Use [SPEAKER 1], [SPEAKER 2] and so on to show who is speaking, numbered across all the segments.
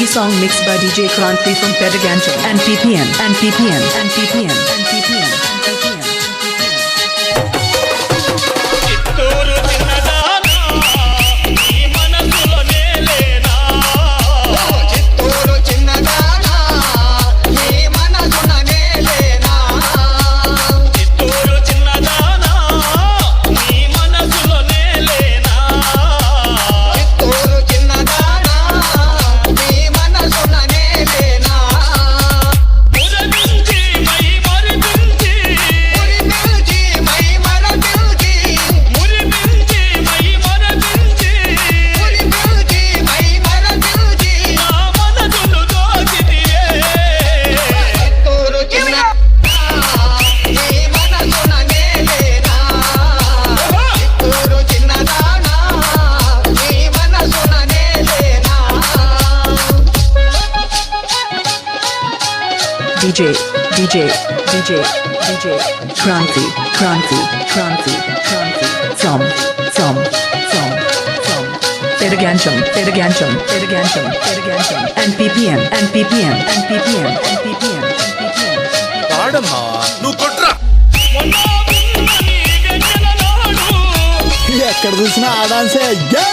[SPEAKER 1] song mixed by DJ Kranti from Pedaganjam and PPM and PPM and PPM and PPM and PPM. DJ Kranti from Pedaganjam and PPM and PPM and PPM and PPM and PPM.
[SPEAKER 2] పాడమ్మా నువ్వు కొట్రా
[SPEAKER 3] ఎక్కడ చూసినా ఆ డాన్సే జై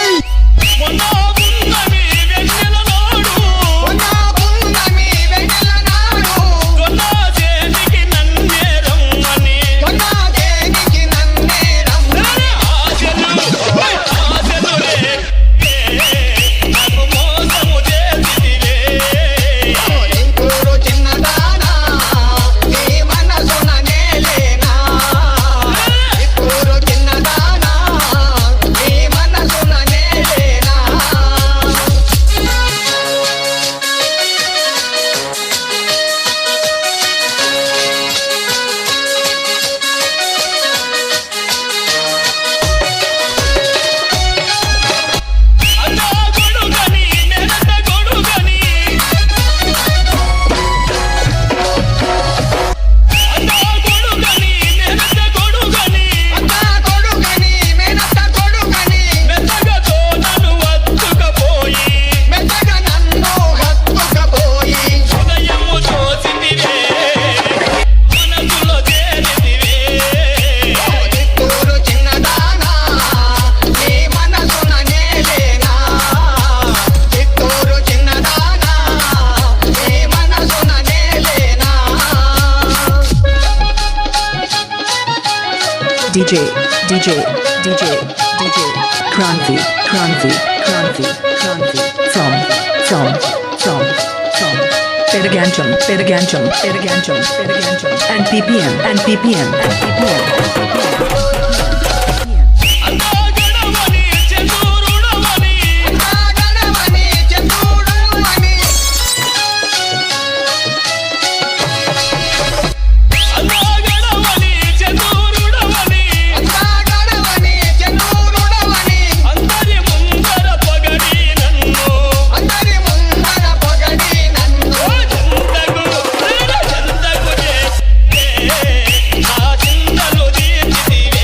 [SPEAKER 3] DJ Kranti from Pedaganjam and PPM and PPM and PPM.
[SPEAKER 4] చిందలు తీర్చితివే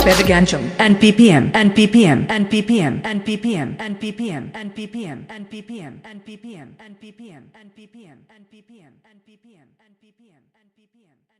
[SPEAKER 1] Pedagancham and ppm and ppm and ppm and ppm and ppm and ppm and ppm and ppm and ppm and ppm and ppm and ppm and ppm and ppm and ppm.